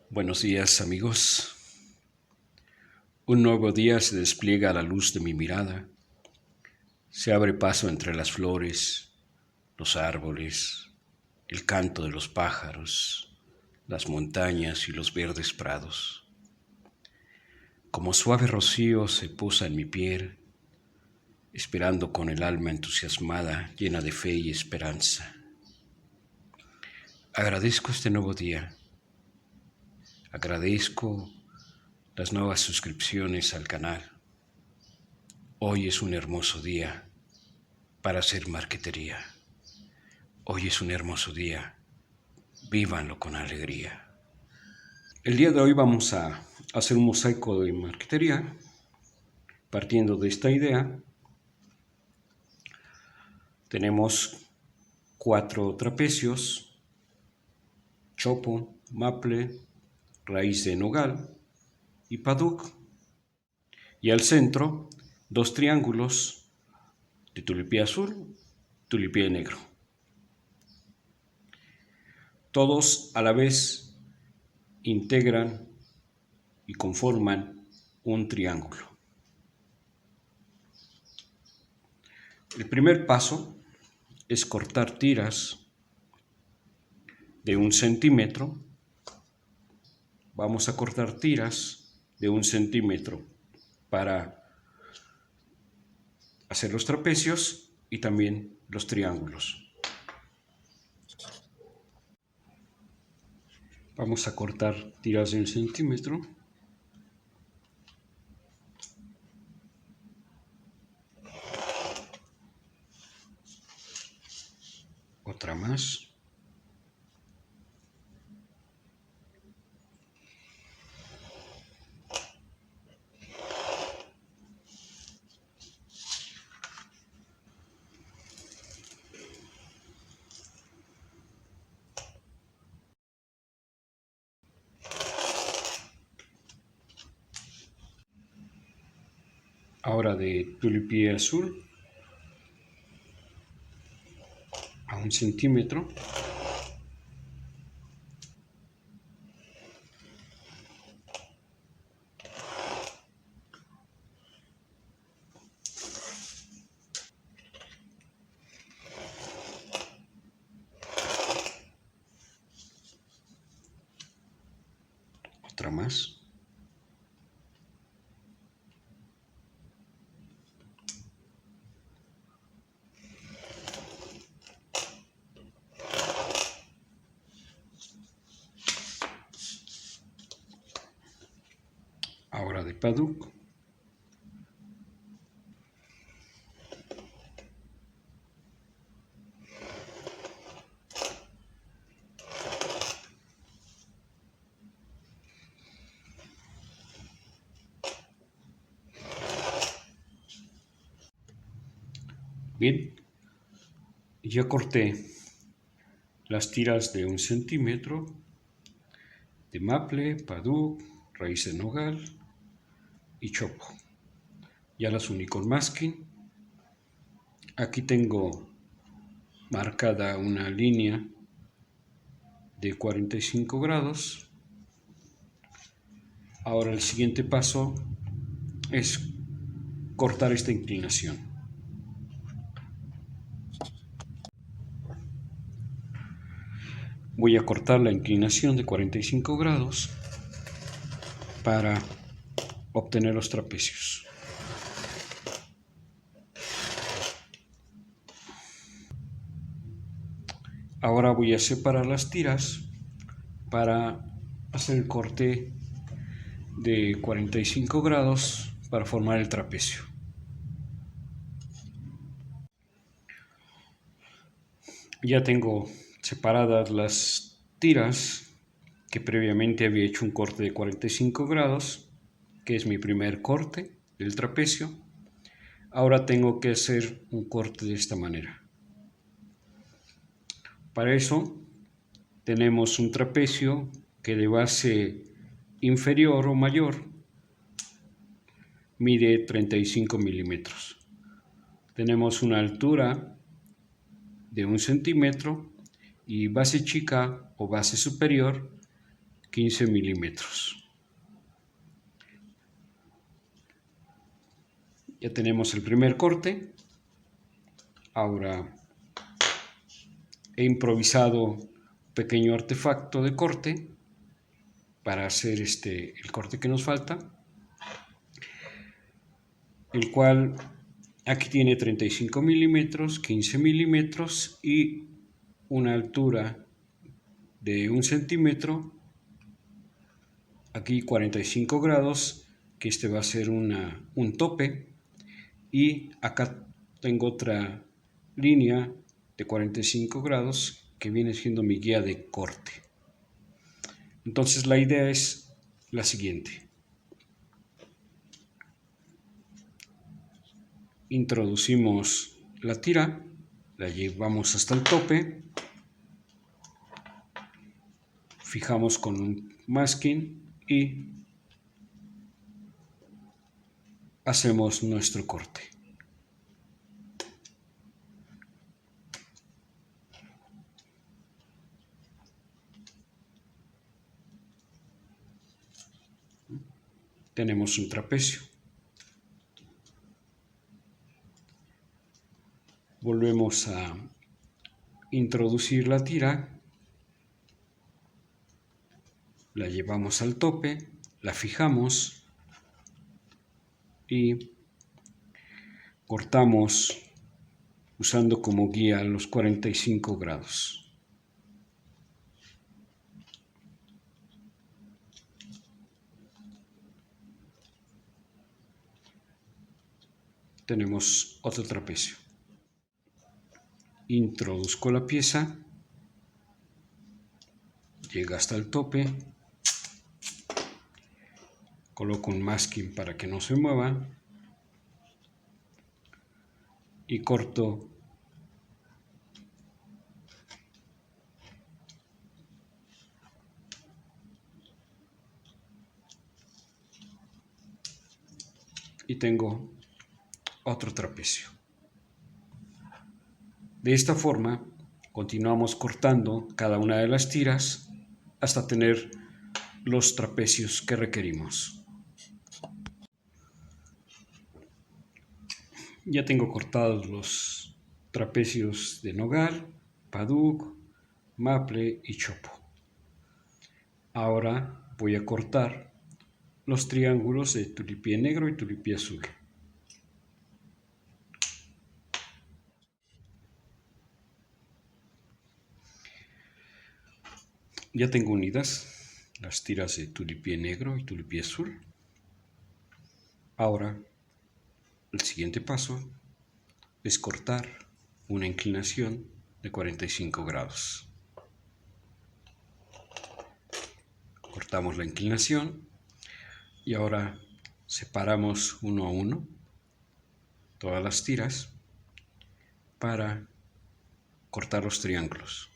Buenos días, amigos. Un nuevo día se despliega a la luz de mi mirada. Se abre paso entre las flores, los árboles, el canto de los pájaros, las montañas y los verdes prados. Como suave rocío se posa en mi piel, esperando con el alma entusiasmada, llena de fe y esperanza. Agradezco este nuevo día. Agradezco las nuevas suscripciones al canal. Hoy es un hermoso día para hacer marquetería. Hoy es un hermoso día. Vívanlo con alegría. El día de hoy vamos a hacer un mosaico de marquetería. Partiendo de esta idea, tenemos 4 trapecios, chopo, maple, raíz de nogal y paduk. Y al centro, 2 triángulos de tulipé azul, tulipé negro. Todos a la vez integran y conforman un triángulo. El primer paso es cortar tiras de 1 centímetro. Vamos a cortar tiras de 1 centímetro para hacer los trapecios y también los triángulos. Vamos a cortar tiras de 1 centímetro. Otra más. Ahora de tulipé azul a 1 centímetro. Otra más. Ahora de paduk. Bien, ya corté las tiras de 1 centímetro de maple, paduk, raíz de nogal y chopo. Ya las uní con masking. Aquí tengo marcada una línea de 45 grados. Ahora el siguiente paso es cortar esta inclinación. Voy a cortar la inclinación de 45 grados para obtener los trapecios. Ahora voy a separar las tiras para hacer el corte de 45 grados para formar el trapecio. Ya tengo separadas las tiras que previamente había hecho un corte de 45 grados, que es mi primer corte del trapecio. Ahora tengo que hacer un corte de esta manera. Para eso tenemos un trapecio que de base inferior o mayor mide 35 milímetros. Tenemos una altura de 1 centímetro y base chica o base superior 15 milímetros. Ya tenemos el primer corte. Ahora he improvisado un pequeño artefacto de corte para hacer el corte que nos falta, el cual aquí tiene 35 milímetros, 15 milímetros y una altura de 1 centímetro. Aquí 45 grados, que va a ser un tope. Y acá tengo otra línea de 45 grados que viene siendo mi guía de corte. Entonces la idea es la siguiente. Introducimos la tira, la llevamos hasta el tope, fijamos con un masking y hacemos nuestro corte. Tenemos un trapecio. Volvemos a introducir la tira, la llevamos al tope, la fijamos y cortamos usando como guía los 45 grados. Tenemos otro trapecio. Introduzco la pieza, llega hasta el tope, coloco un masking para que no se mueva y corto y tengo otro trapecio. De esta forma continuamos cortando cada una de las tiras hasta tener los trapecios que requerimos. Ya tengo cortados los trapecios de nogal, paduk, maple y chopo. Ahora voy a cortar los triángulos de tulipié negro y tulipié azul. Ya tengo unidas las tiras de tulipié negro y tulipié azul. Ahora el siguiente paso es cortar una inclinación de 45 grados. Cortamos la inclinación y ahora separamos uno a uno todas las tiras para cortar los triángulos.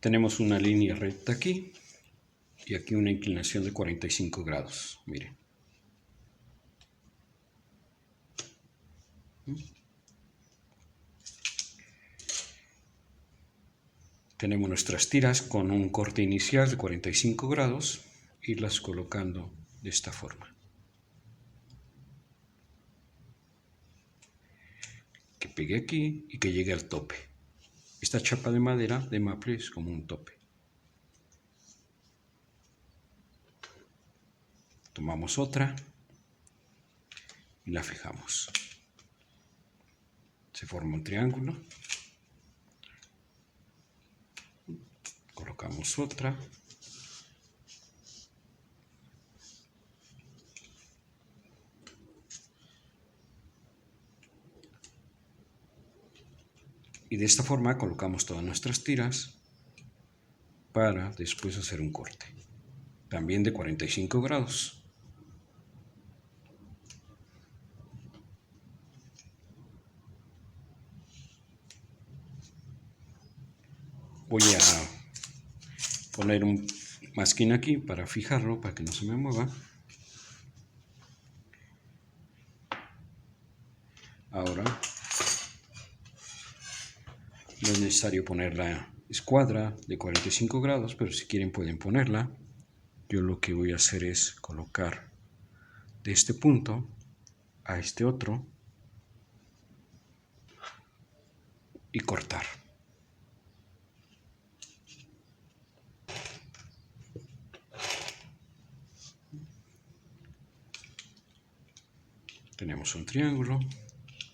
Tenemos una línea recta aquí y aquí una inclinación de 45 grados. Miren. Tenemos nuestras tiras con un corte inicial de 45 grados, irlas colocando de esta forma. Que pegue aquí y que llegue al tope. Esta chapa de madera de maple es como un tope. Tomamos otra y la fijamos. Se forma un triángulo. Colocamos otra. Y de esta forma colocamos todas nuestras tiras para después hacer un corte. También de 45 grados. Voy a poner un masking aquí para fijarlo, para que no se me mueva. Ahora No es necesario poner la escuadra de 45 grados, pero si quieren pueden ponerla. Yo lo que voy a hacer es colocar de este punto a este otro y cortar. Tenemos un triángulo,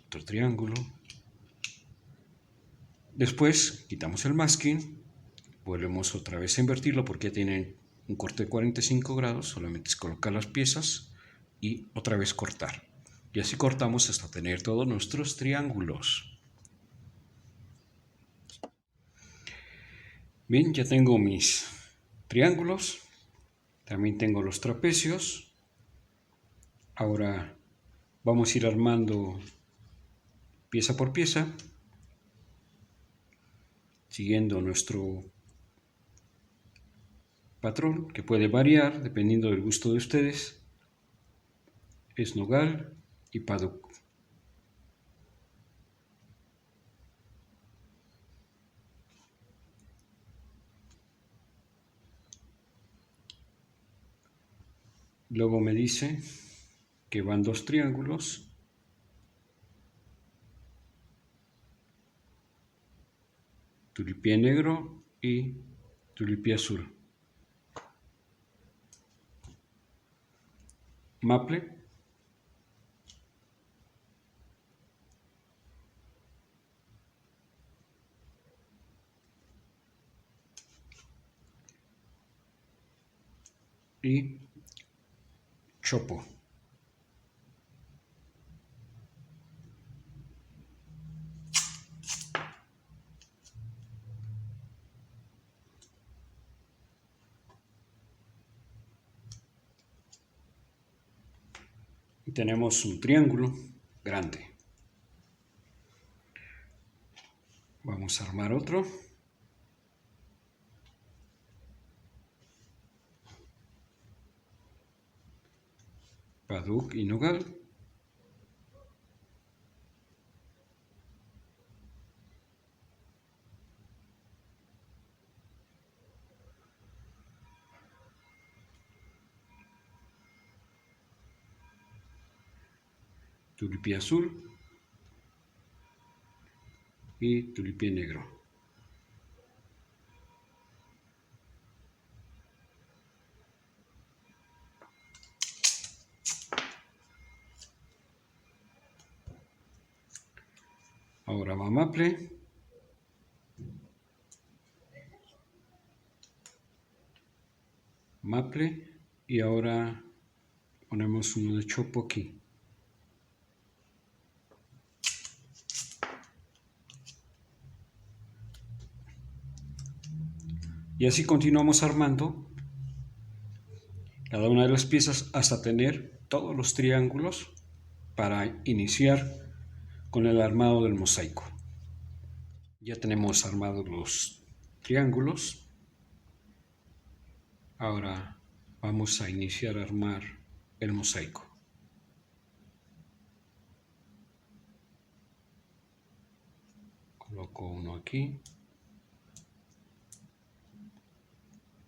otro triángulo. Después quitamos el masking, volvemos otra vez a invertirlo porque ya tiene un corte de 45 grados, solamente es colocar las piezas y otra vez cortar. Y así cortamos hasta tener todos nuestros triángulos. Bien, ya tengo mis triángulos, también tengo los trapecios. Ahora vamos a ir armando pieza por pieza, siguiendo nuestro patrón, que puede variar dependiendo del gusto de ustedes. Es nogal y paddock. Luego me dice que van dos triángulos. Tulipié negro y tulipié azul. Maple. Y chopo. Y tenemos un triángulo grande. Vamos a armar otro. Paddock y nogal. Tulipié azul y tulipié negro. Ahora va maple. Maple y ahora ponemos uno de chopo aquí. Y así continuamos armando cada una de las piezas hasta tener todos los triángulos para iniciar con el armado del mosaico. Ya tenemos armados los triángulos. Ahora vamos a iniciar a armar el mosaico. Coloco uno aquí.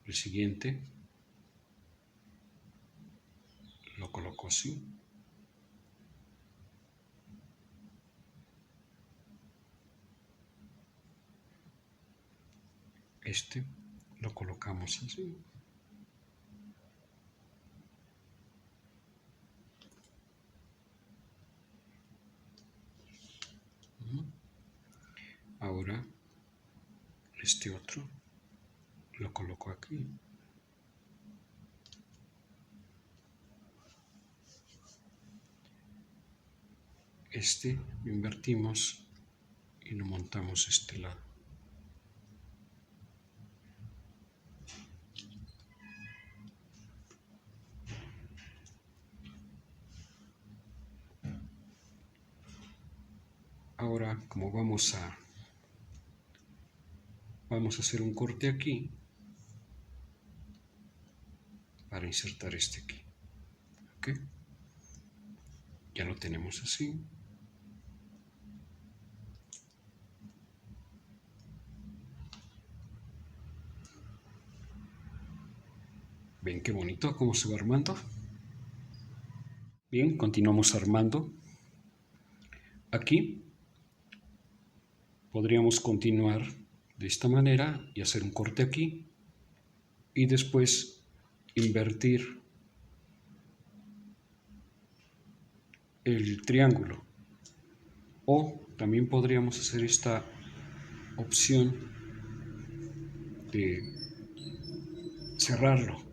El siguiente lo coloco así. Este lo colocamos así. Ahora este otro lo coloco aquí. Este lo invertimos y lo montamos a este lado. Ahora, como vamos a hacer un corte aquí para insertar este aquí. ¿Ok? Ya lo tenemos así. ¿Ven qué bonito cómo se va armando? Bien, continuamos armando. Aquí podríamos continuar de esta manera y hacer un corte aquí y después invertir el triángulo. O también podríamos hacer esta opción de cerrarlo,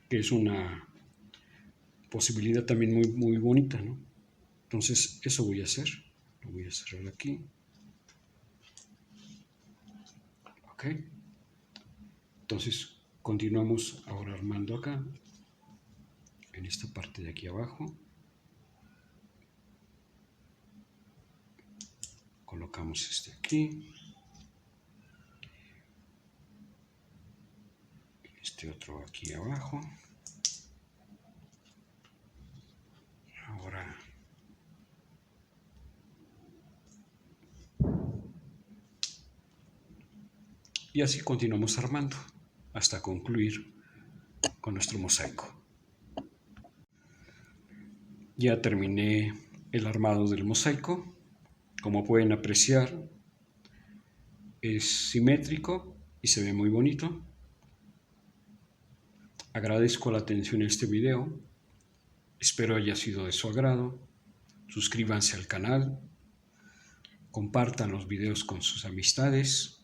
que es una posibilidad también muy bonita, ¿no? Entonces eso voy a hacer. Lo voy a cerrar aquí. Ok. Entonces continuamos ahora armando acá, en esta parte de aquí abajo. Colocamos este aquí. Este otro aquí abajo. Ahora y así continuamos armando hasta concluir con nuestro mosaico. Ya terminé el armado del mosaico. Como pueden apreciar, es simétrico y se ve muy bonito. Agradezco la atención en este video. Espero haya sido de su agrado. Suscríbanse al canal. Compartan los videos con sus amistades.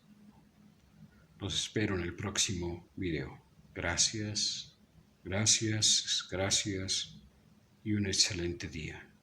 Los espero en el próximo video. Gracias, gracias, gracias y un excelente día.